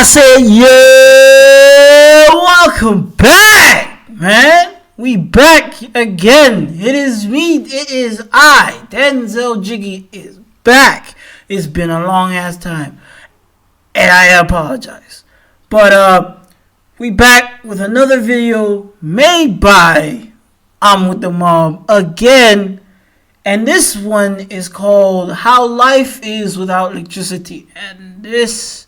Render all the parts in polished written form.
I said, yeah, welcome back, man. We back again. It is me. It is I. Denzel Jiggy is back. It's been a long ass time, and I apologize. But we back with another video made by Imwitdamob again, and this one is called "How Life Is Without Electricity," and this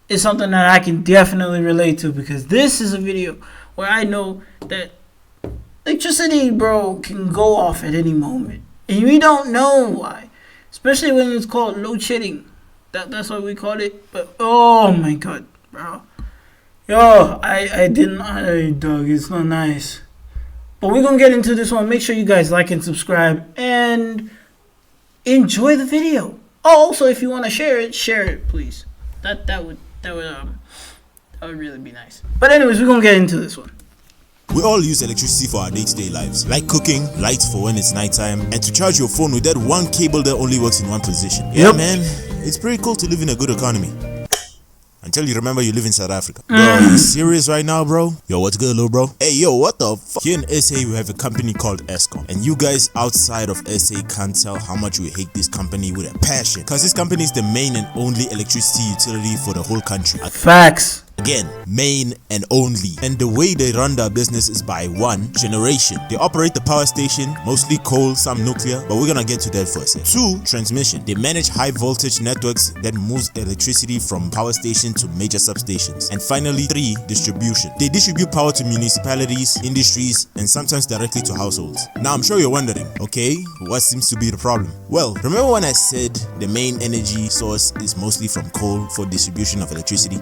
is something that I can definitely relate to because this is a video where I know that electricity, bro, can go off at any moment, and we don't know why, especially when it's called load shedding. That's what we call it. But oh my god, bro, yo, I didn't, dog, it's not nice. But we're gonna get into this one. Make sure you guys like and subscribe and enjoy the video. Oh, also, if you want to share it, please. That would really be nice. But anyways, we're gonna get into this one. We all use electricity for our day-to-day lives, like cooking, lights for when it's nighttime, and to charge your phone with that one cable that only works in one position. Yeah, man, it's pretty cool to live in a good economy. Until you remember you live in South Africa. Bro, are you serious right now, bro? Yo, what's good, little bro? Hey, yo, what the fuck? Here in SA, we have a company called Eskom. And you guys outside of SA can't tell how much we hate this company with a passion. Because this company is the main and only electricity utility for the whole country. Facts. Again, main and only. And the way they run their business is by one, generation. They operate the power station, mostly coal, some nuclear, but we're gonna get to that for a second. Two, transmission. They manage high voltage networks that moves electricity from power station to major substations. And finally, three, distribution. They distribute power to municipalities, industries, and sometimes directly to households. Now I'm sure you're wondering, okay, what seems to be the problem? Well, remember when I said the main energy source is mostly from coal for distribution of electricity?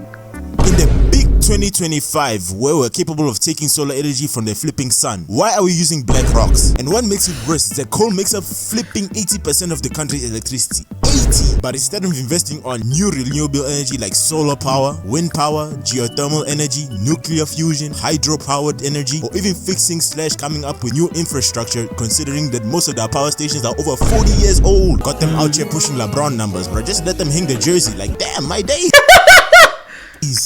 In the big 2025, where we're capable of taking solar energy from the flipping sun, why are we using black rocks? And what makes it worse is that coal makes up flipping 80% of the country's electricity. 80! But instead of investing on new renewable energy like solar power, wind power, geothermal energy, nuclear fusion, hydro-powered energy, or even fixing / coming up with new infrastructure, considering that most of our power stations are over 40 years old, got them out here pushing LeBron numbers, bro. Just let them hang the jersey like, damn, my day!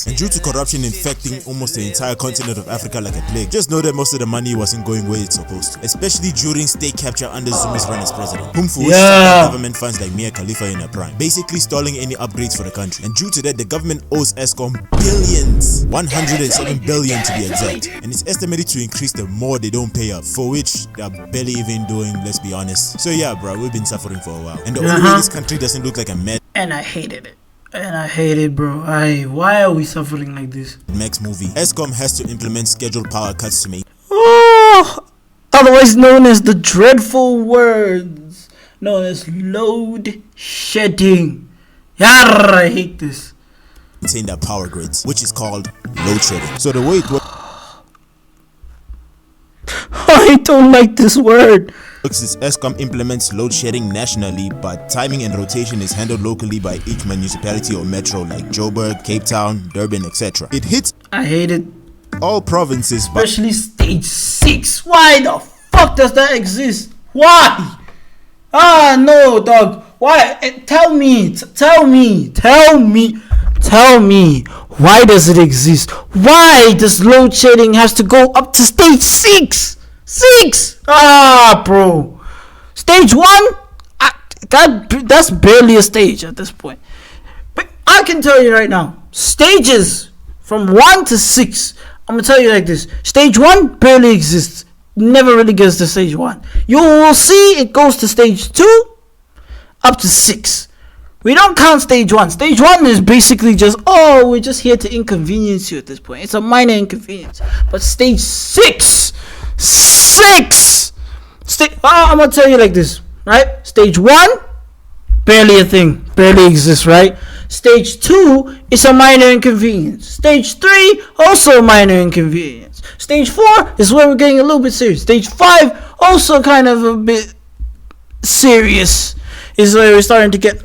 And due to corruption infecting almost the entire continent of Africa like a plague, just know that most of the money wasn't going where it's supposed to, especially during state capture under Zuma's run as president, whom for which government funds like Mia Khalifa in her prime, basically stalling any upgrades for the country. And due to that, the government owes Eskom billions, 107 billion to be exact, and it's estimated to increase the more they don't pay up, for which they're barely even doing, let's be honest. So yeah, bro, we've been suffering for a while, and the only way this country doesn't look like a mad, and I hated it. And I hate it, bro. Why are we suffering like this? Max movie. Eskom has to implement scheduled power cuts to make otherwise known as the dreadful words known as load shedding. Yarr, I hate this. Maintain their power grids, which is called load shedding. So the way it works, I don't like this word. Is Eskom implements load shedding nationally, but timing and rotation is handled locally by each municipality or metro like Joburg, Cape Town, Durban, etc. It hits I hate it. all provinces, especially stage 6. Why the fuck does that exist? Why? No, dog. Why? Tell me. Why does it exist? Why does load shedding has to go up to stage 6? Bro. Stage 1? That's barely a stage at this point. But I can tell you right now, stages from 1 to 6, I'm gonna tell you like this. Stage 1 barely exists. Never really gets to stage 1. You will see it goes to stage 2 up to 6. We don't count stage 1. Stage 1 is basically just, we're just here to inconvenience you at this point. It's a minor inconvenience. But stage 6, I'm gonna tell you like this, right? Stage 1, barely a thing, barely exists, right? Stage 2 is a minor inconvenience. Stage 3, also a minor inconvenience. Stage 4 is where we're getting a little bit serious. Stage 5, also kind of a bit serious, is where we're starting to get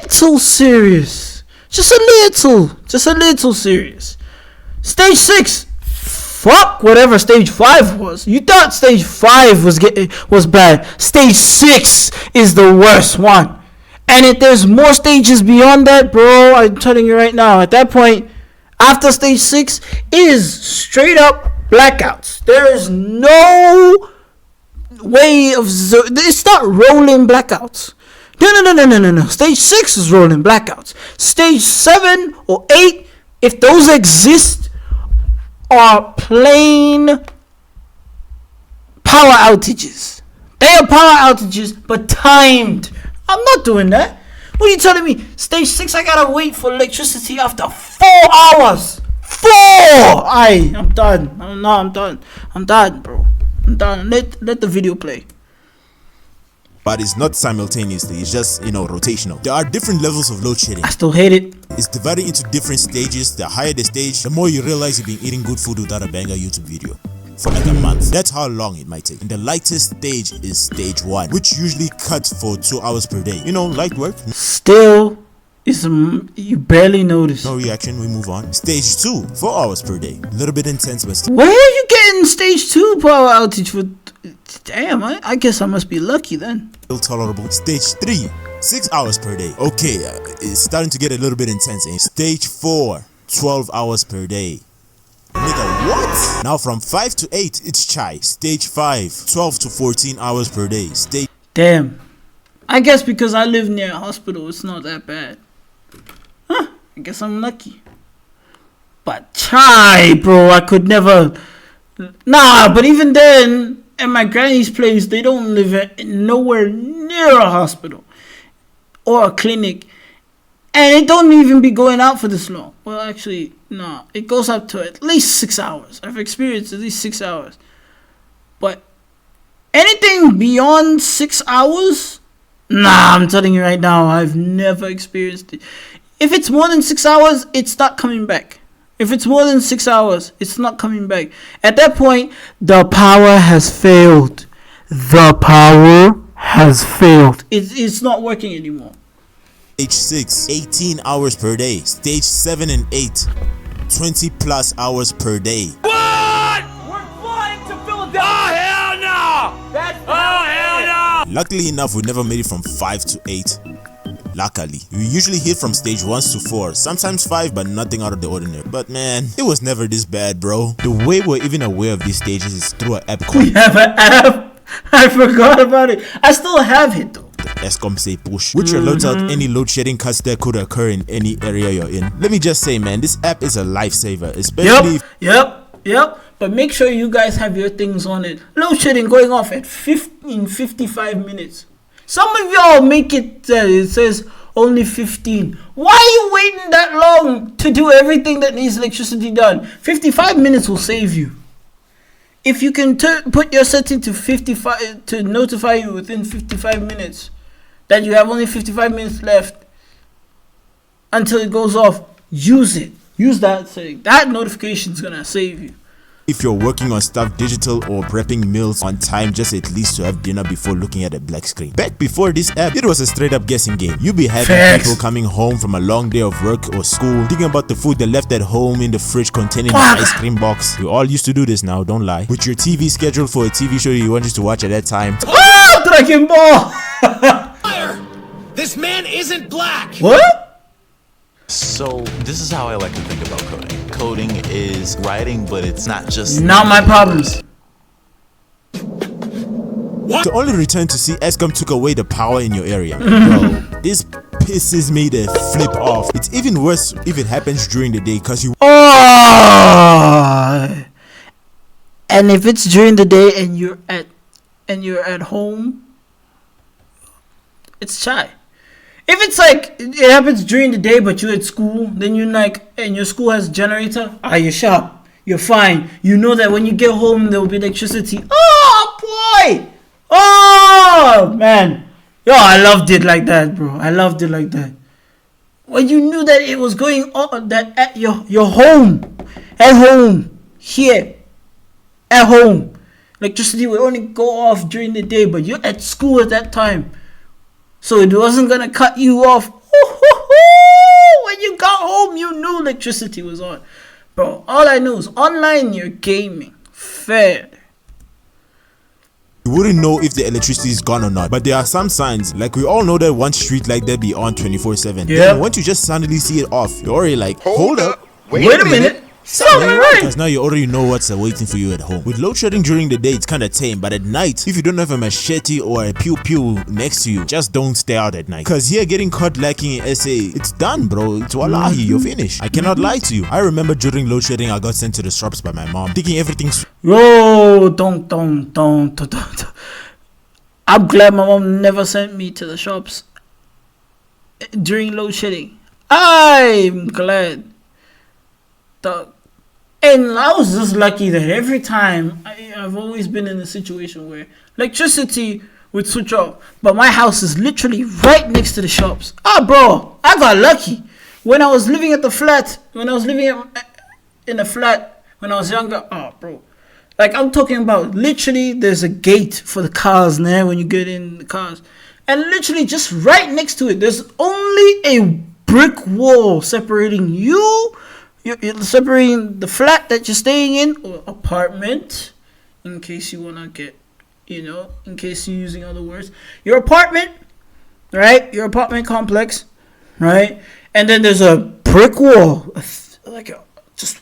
little serious. Just a little serious. Stage 6, fuck whatever stage 5 was. You thought stage 5 was bad. Stage 6 is the worst one. And if there's more stages beyond that, bro, I'm telling you right now, at that point, after stage 6, it is straight up blackouts. There is no way of... It's not rolling blackouts. No. Stage 6 is rolling blackouts. Stage 7 or 8, if those exist, are plain power outages. They are power outages, but timed. I'm not doing that. What are you telling me? Stage 6, I gotta wait for electricity after 4 hours. 4! I'm done. I'm done. I'm done, bro. I'm done. Let the video play. But it's not simultaneously, it's just, rotational. There are different levels of load shedding. I still hate it. It's divided into different stages. The higher the stage, the more you realize you've been eating good food without a banger YouTube video for like a month. That's how long it might take. And the lightest stage is stage 1, which usually cuts for 2 hours per day. Light work. Still, you barely notice. No reaction, we move on. Stage 2, 4 hours per day. A little bit intense, but still. Where are you getting stage 2 power outage for? Damn, I guess I must be lucky then. Still tolerable. Stage 3, 6 hours per day. Okay, it's starting to get a little bit intense. Stage 4, 12 hours per day. Nigga, what? Now from 5 to 8, it's chai. Stage 5, 12 to 14 hours per day. Damn. I guess because I live near a hospital, it's not that bad. Huh, I guess I'm lucky. But chai, bro, I could never... Nah, but even then, at my granny's place, they don't live nowhere near a hospital or a clinic. And it don't even be going out for this long. Well, actually, no. It goes up to at least 6 hours. I've experienced at least 6 hours. But anything beyond 6 hours? Nah, I'm telling you right now, I've never experienced it. If it's more than 6 hours, it's not coming back. If it's more than 6 hours, it's not coming back. At that point, the power has failed. The power has failed. It's not working anymore. Stage 6, 18 hours per day. Stage 7 and 8, 20 plus hours per day. What? We're flying to Philadelphia. Oh, hell no! Hell no! Luckily enough, we never made it from 5 to 8. Luckily, we usually hit from stage 1 to 4, sometimes 5, but nothing out of the ordinary. But man, it was never this bad, bro. The way we're even aware of these stages is through an app called... We have an app? I forgot about it. I still have it though. Escom say push, which alerts out any load shedding cuts that could occur in any area you're in. Let me just say, man, this app is a lifesaver, especially... Yep. But make sure you guys have your things on it. Load shedding going off at 55 minutes. Some of y'all make it, it says only 15. Why are you waiting that long to do everything that needs electricity done? 55 minutes will save you. If you can put your setting to 55 to notify you within 55 minutes that you have only 55 minutes left until it goes off, use it. Use that setting. That notification is gonna save you. If you're working on stuff digital or prepping meals on time, just at least to have dinner before looking at a black screen. Back before this app, it was a straight up guessing game. You'd be having people coming home from a long day of work or school, thinking about the food they left at home in the fridge containing an ice cream box. We all used to do this now, don't lie. With your TV scheduled for a TV show you wanted to watch at that time. Oh, Dragon Ball! Fire! This man isn't black! What? So this is how I like to think about coding. Coding is writing, but it's not just... Not my problems. To only return to see Escom took away the power in your area. Bro, this pisses me the flip off. It's even worse if it happens during the day because you... Oh! And if it's during the day and you're at home, it's shy. If it's like it happens during the day but you're at school, then you're like, and your school has a generator, you're sharp, you're fine. You know that when you get home there will be electricity. Oh boy! Oh man! Yo, I loved it like that, bro. I loved it like that. When you knew that it was going on, that at your home, at home, here, at home, electricity would only go off during the day, but you're at school at that time. So it wasn't gonna cut you off. When you got home, you knew electricity was on. Bro, all I know is online you're gaming. Fair. You wouldn't know if the electricity is gone or not. But there are some signs, like we all know that one street like that be on 24/7. Yeah. Then once you just suddenly see it off, you're already like, hold up. Wait a minute. Something right. Because now you already know what's waiting for you at home. With load shedding during the day, it's kind of tame, but at night, if you don't have a machete or a pew pew next to you, just don't stay out at night. Because here, getting caught lacking in SA, it's done, bro. It's wallahi, you're finished. I cannot lie to you. I remember during load shedding, I got sent to the shops by my mom, thinking everything's. Yo, don't. I'm glad my mom never sent me to the shops during load shedding. I'm glad. And I was just lucky that every time I've always been in a situation where electricity would switch off, but my house is literally right next to the shops. Bro, I got lucky. When I was living in a flat when I was younger, bro. Like, I'm talking about literally there's a gate for the cars now when you get in the cars. And literally just right next to it, there's only a brick wall separating you're separating the flat that you're staying in, or apartment, in case you want to get, in case you're using other words. Your apartment, right? Your apartment complex, right? And then there's a brick wall, just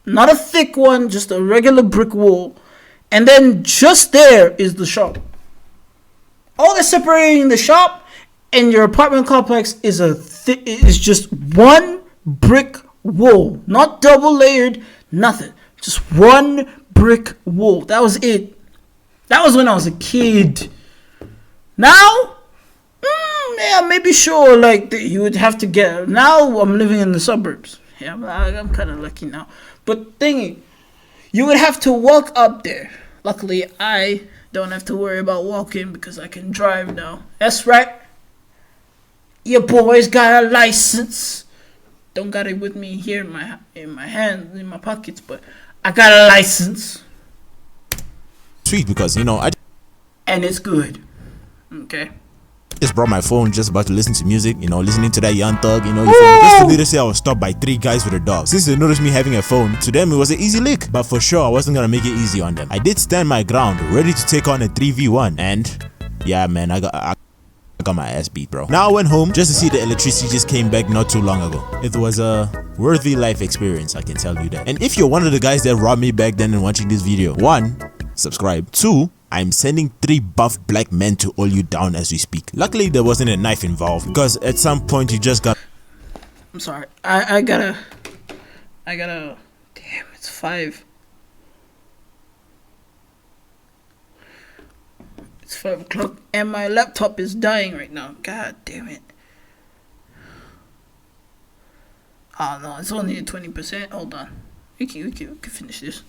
not a thick one, just a regular brick wall. And then just there is the shop. All that's separating the shop and your apartment complex is just one brick wall, not double layered, nothing, just one brick wall. That was it. That was when I was a kid. Now, maybe sure, you would have to get. Now I'm living in the suburbs. Yeah, I'm kind of lucky now. But thingy, you would have to walk up there. Luckily, I don't have to worry about walking because I can drive now. That's right. Your boy's got a license. Don't got it with me here in my hands, in my pockets, but I got a license. Sweet, because and it's good. Okay. Just brought my phone, just about to listen to music, listening to that Young Thug, just to later say I was stopped by 3 guys with a dog. Since they noticed me having a phone, to them it was an easy lick, but for sure I wasn't gonna make it easy on them. I did stand my ground, ready to take on a 3v1, and yeah, man, I got my ass beat, bro. Now I went home just to see the electricity just came back not too long ago. It was a worthy life experience, I can tell you that. And if you're one of the guys that robbed me back then and watching this video, 1, subscribe. 2, I'm sending 3 buff black men to hold you down as we speak. Luckily there wasn't a knife involved, because at some point you just got. I'm sorry. I gotta. Damn, it's 5. It's 5 o'clock and my laptop is dying right now. God damn it. Oh no, it's only at 20%. Hold on. We can finish this.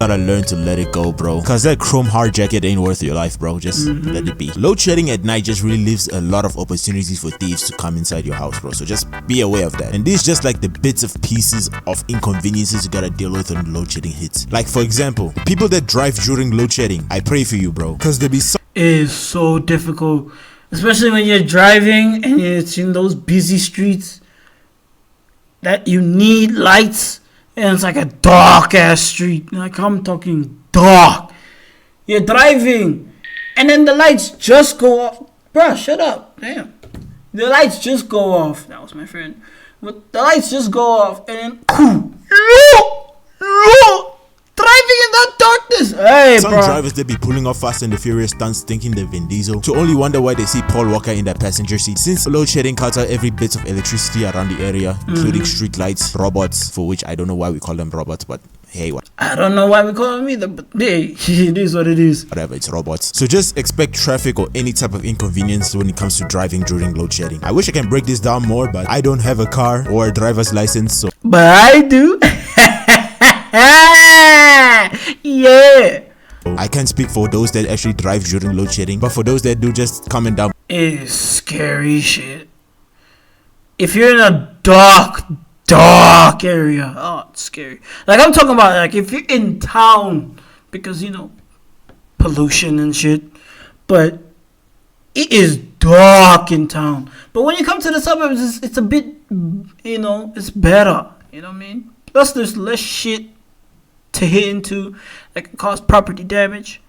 Gotta learn to let it go, bro, cause that chrome hard jacket ain't worth your life, bro. Just let it be. Load shedding at night just really leaves a lot of opportunities for thieves to come inside your house, bro, so just be aware of that. And these just like the bits of pieces of inconveniences you gotta deal with when load shedding hits. Like, for example, people that drive during load shedding, I pray for you, bro, cause there be some. It is so difficult, especially when you're driving and it's in those busy streets that you need lights. And it's like a dark ass street. Like, I'm talking dark. You're driving and then the lights just go off. Bruh, shut up. Damn. The lights just go off. That was my friend. But the lights just go off and then driving in that darkness. Hey, some bro. drivers they be pulling off Fast and the Furious stunts thinking they're Vin Diesel, to only wonder why they see Paul Walker in that passenger seat. Since load shedding cuts out every bit of electricity around the area, including street lights, robots, for which I don't know why we call them robots, but hey, what? I don't know why we call them either, but hey, it is what it is. Whatever, it's robots. So just expect traffic or any type of inconvenience when it comes to driving during load shedding. I wish I can break this down more, but I don't have a car or a driver's license, so. But I do. Yeah. I can't speak for those that actually drive during load shedding, but for those that do, just comment down. It is scary shit. If you're in a dark area, oh, it's scary. Like, I'm talking about, like, if you're in town, because, pollution and shit, but it is dark in town. But when you come to the suburbs, it's a bit, it's better. You know what I mean? Plus, there's less shit to hit into that can cause property damage.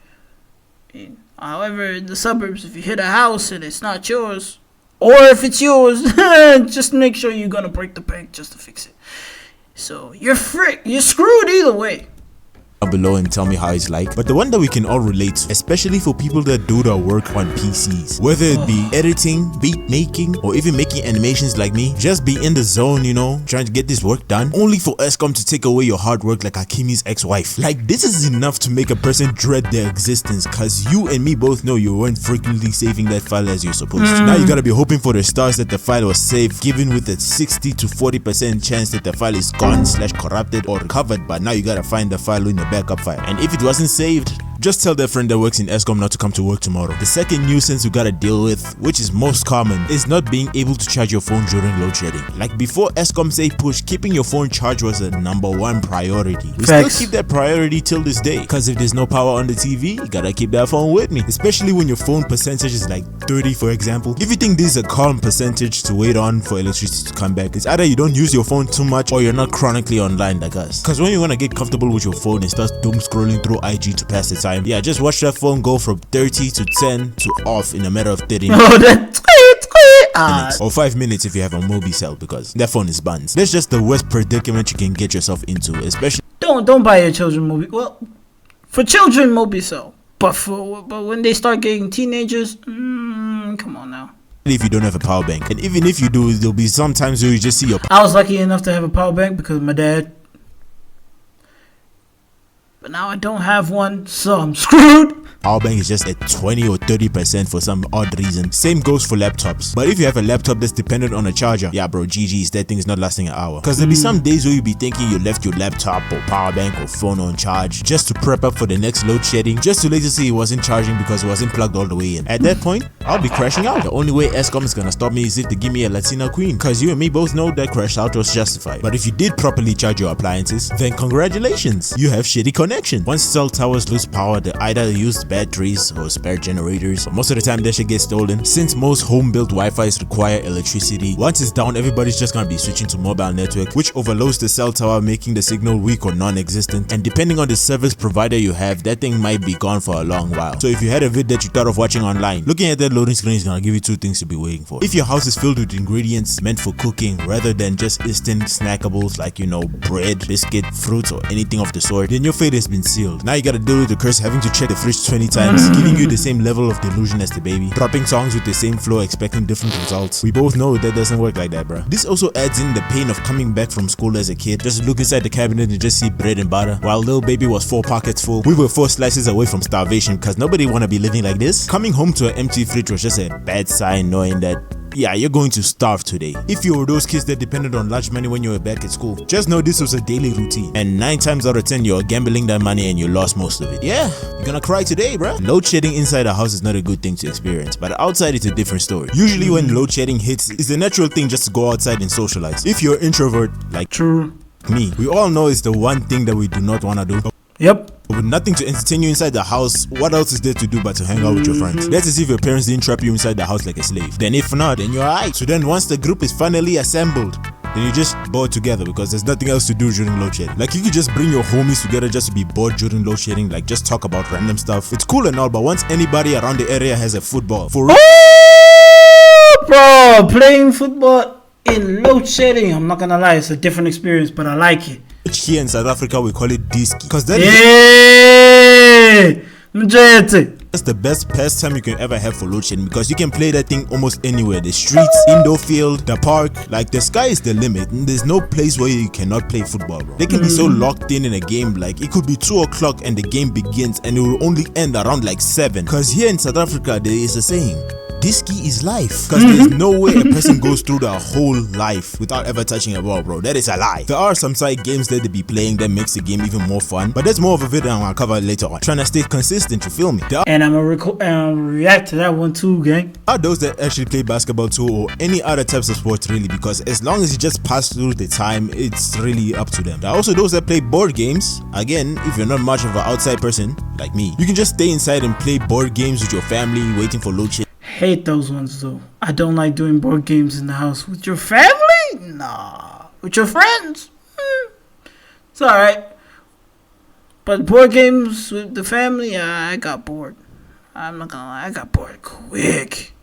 However, in the suburbs, if you hit a house and it's not yours, or if it's yours, just make sure you're gonna break the bank just to fix it. So you're screwed either way. Below and tell me how it's like, but the one that we can all relate to, especially for people that do their work on PCs, whether it be editing, beat making, or even making animations like me, just be in the zone, you know, trying to get this work done, only for ESCOM to take away your hard work like Hakimi's ex-wife. Like, this is enough to make a person dread their existence, cause you and me both know you weren't frequently saving that file as you're supposed to. Now you gotta be hoping for the stars that the file was saved, given with a 60 to 40% chance that the file is gone / corrupted or recovered, but now you gotta find the file in the backup file, and if it wasn't saved, just tell their friend that works in ESCOM not to come to work tomorrow. The second nuisance we gotta deal with, which is most common, is not being able to charge your phone during load shedding. Like before ESCOM say push, keeping your phone charged was a #1 priority. We still keep that priority till this day, because if there's no power on the TV, you gotta keep that phone with me, especially when your phone percentage is like 30, for example. If you think this is a calm percentage to wait on for electricity to come back, it's either you don't use your phone too much or you're not chronically online like us. Because when you wanna get comfortable with your phone and start doom scrolling through IG to pass the time, yeah, just watch that phone go from 30 to 10 to off in a matter of 30 minutes. Oh, that's minutes, or 5 minutes if you have a Mobi cell, because that phone is buns. That's just the worst predicament you can get yourself into, especially. Don't buy your children Mobi. Well, for children Mobi cell, but when they start getting teenagers, come on now. If you don't have a power bank, and even if you do, there'll be some times where you just see your. I was lucky enough to have a power bank because of my dad. But now I don't have one, so I'm screwed. Power bank is just at 20 or 30% for some odd reason. Same goes for laptops. But if you have a laptop that's dependent on a charger, yeah bro, GG's, that thing is not lasting an hour. Cause there'll be some days where you'll be thinking you left your laptop or power bank or phone on charge just to prep up for the next load shedding, just to later see it wasn't charging because it wasn't plugged all the way in. At that point, I'll be crashing out. The only way ESCOM is gonna stop me is if they give me a Latina queen, cause you and me both know that crash out was justified. But if you did properly charge your appliances, then congratulations, you have shitty connection. Once cell towers lose power, they either use batteries or spare generators, but most of the time that shit gets stolen. Since most home-built Wi-Fi's require electricity, once it's down, everybody's just gonna be switching to mobile network, which overloads the cell tower, making the signal weak or non-existent. And depending on the service provider you have, that thing might be gone for a long while. So if you had a vid that you thought of watching online, looking at that loading screen is gonna give you two things to be waiting for. If your house is filled with ingredients meant for cooking rather than just instant snackables like, you know, bread, biscuit, fruits, or anything of the sort, then your fate has been sealed. Now you gotta deal with the curse having to check the fridge 20 times, giving you the same level of delusion as the baby, dropping songs with the same flow, expecting different results. We both know that doesn't work like that, bro. This also adds in the pain of coming back from school as a kid, just look inside the cabinet and just see bread and butter. While little baby was 4 pockets full, we were 4 slices away from starvation, because nobody wanna be living like this. Coming home to an empty fridge was just a bad sign, knowing that yeah, you're going to starve today. If you were those kids that depended on lunch money when you were back at school, just know this was a daily routine, and 9 times out of 10 you're gambling that money and you lost most of it. Yeah, you're gonna cry today, bro. Load shedding inside a house is not a good thing to experience, but outside it's a different story. Usually when load shedding hits, it's the natural thing just to go outside and socialize. If you're an introvert like me, we all know it's the one thing that we do not want to do. Yep. With nothing to entertain you inside the house, what else is there to do but to hang out with your friends? That's as if your parents didn't trap you inside the house like a slave. Then if not, then you're alright. So then once the group is finally assembled, then you just bored together because there's nothing else to do during load shedding. Like you could just bring your homies together just to be bored during load shedding, like just talk about random stuff. It's cool and all, but once anybody around the area has a football, for bro, playing football in load shedding, I'm not gonna lie, it's a different experience, but I like it. Here in South Africa we call it diski, because that that's the best pastime you can ever have for load shedding, because you can play that thing almost anywhere. The streets, indoor field, the park, like the sky is the limit, and there's no place where you cannot play football, bro. They can be so locked in a game, like it could be 2 o'clock and the game begins and it will only end around like 7, because here in South Africa there is a saying, diski is life, because there's no way a person goes through their whole life without ever touching a ball, bro. That is a lie. There are some side games that they be playing that makes the game even more fun, but that's more of a video I'm gonna cover later on. Trying to stay consistent, you feel me? And I'm gonna react to that one too, gang. Are those that actually play basketball too, or any other types of sports really, because as long as you just pass through the time, it's really up to them. There are also those that play board games. Again, if you're not much of an outside person like me, you can just stay inside and play board games with your family waiting for load shedding. Hate those ones though. I don't like doing board games in the house with your family. Nah, with your friends, it's all right. But board games with the family, I got bored. I'm not gonna lie, I got bored quick.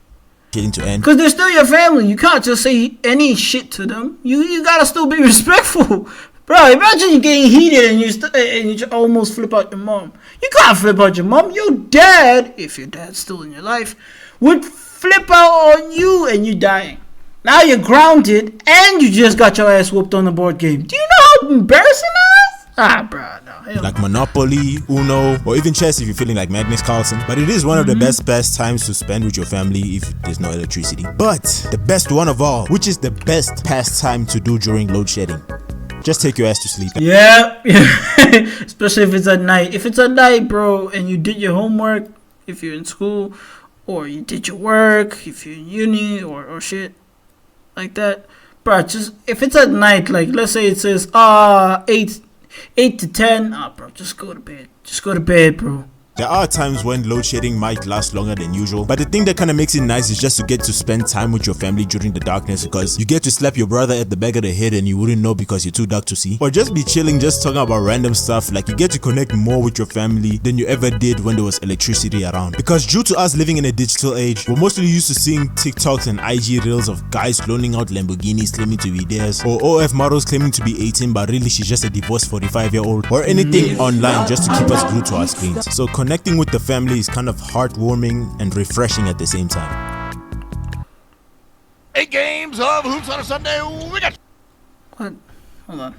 To end. Cause they're still your family. You can't just say any shit to them. You gotta still be respectful, bro. Imagine you getting heated and you almost flip out your mom. You can't flip out your mom. Your dad, if your dad's still in your life, would flip out on you and you dying. Now you're grounded and you just got your ass whooped on the board game. Do you know how embarrassing that is? Ah, bro, no. Like Monopoly, Uno, or even chess if you're feeling like Magnus Carlsen. But it is one of the best pastimes to spend with your family if there's no electricity. But the best one of all, which is the best pastime to do during load shedding, just take your ass to sleep. Yeah. Especially if it's at night. If it's at night, bro, and you did your homework, if you're in school, or you did your work, if you're in uni or shit like that, bro, just if it's at night, like let's say it says 8 to 10, bro, just go to bed. Just go to bed, bro. There are times when load shedding might last longer than usual, but the thing that kind of makes it nice is just to get to spend time with your family during the darkness, because you get to slap your brother at the back of the head and you wouldn't know because you're too dark to see, or just be chilling, just talking about random stuff. Like, you get to connect more with your family than you ever did when there was electricity around, because due to us living in a digital age, we're mostly used to seeing TikToks and IG reels of guys loaning out Lamborghinis claiming to be theirs, or OF models claiming to be 18 but really she's just a divorced 45-year-old, or anything online just to keep us glued to our screens. So connecting with the family is kind of heartwarming and refreshing at the same time. 8 games of hoops on a Sunday. We got. What? Hold on.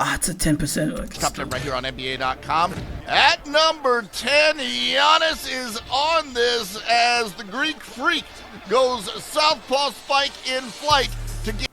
It's a 10%. Top 10 right here on NBA.com. At number 10, Giannis is on this as the Greek Freak goes southpaw spike in flight to get.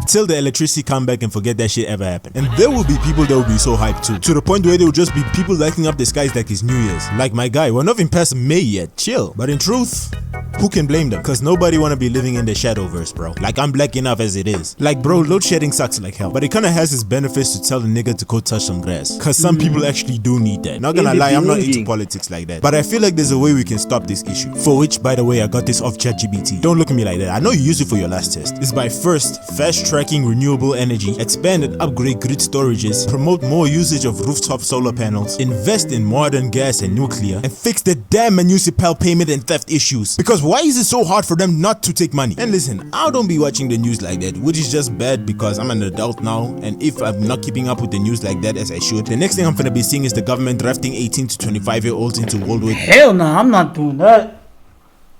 Till the electricity come back and forget that shit ever happened. And there will be people that will be so hyped too, to the point where there will just be people lighting up the skies like it's New Year's. Like my guy, we're not even past May yet, chill. But in truth, who can blame them? Cause nobody wanna be living in the Shadowverse, bro. Like, I'm black enough as it is. Like, bro, load shedding sucks like hell, but it kinda has its benefits to tell a nigga to go touch some grass. Cause some people actually do need that. Not gonna lie, I'm not into politics like that, but I feel like there's a way we can stop this issue. For which, by the way, I got this off ChatGPT. Don't look at me like that. I know you used it for your last test. It's by first, fast tracking renewable energy, expand and upgrade grid storages, promote more usage of rooftop solar panels, invest in modern gas and nuclear, and fix the damn municipal payment and theft issues. Because why is it so hard for them not to take money? And listen, I don't be watching the news like that, which is just bad because I'm an adult now, and if I'm not keeping up with the news like that as I should, the next thing I'm gonna be seeing is the government drafting 18 to 25-year-olds into World War. Hell no, I'm not doing that.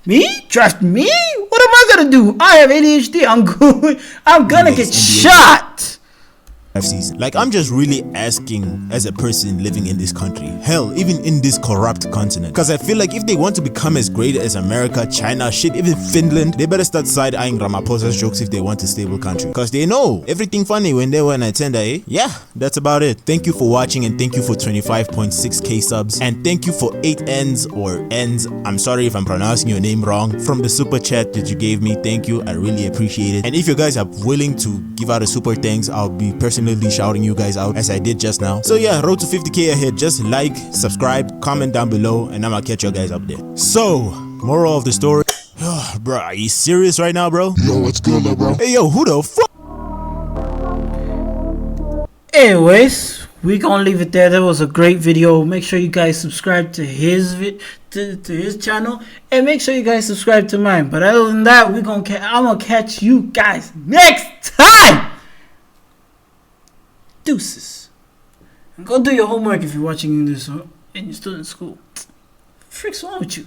Me? Draft me? What am I gonna do? I have ADHD. I'm gonna get shot. Season. Like, I'm just really asking as a person living in this country, hell, even in this corrupt continent, because I feel like if they want to become as great as America, China, shit, even Finland, they better start side-eyeing Ramaphosa's jokes if they want a stable country, because they know everything funny when they were an attender, eh? Yeah, that's about it. Thank you for watching, and thank you for 25.6k subs, and thank you for 8 ends or ends, I'm sorry if I'm pronouncing your name wrong, from the super chat that you gave me. Thank you, I really appreciate it. And if you guys are willing to give out a super thanks, I'll be personally shouting you guys out as I did just now. So yeah, road to 50k ahead. Just like, subscribe, comment down below, and I'ma catch you guys up there. So, moral of the story. Bro, are you serious right now, bro? Yo, what's good, little bro? Hey, yo, who the fuck? Anyways, we gonna leave it there. That was a great video. Make sure you guys subscribe to his to his channel, and make sure you guys subscribe to mine. But other than that, I'm gonna catch you guys next time. Deuces. And go do your homework if you're watching this and you're still in school. Freak's wrong with you?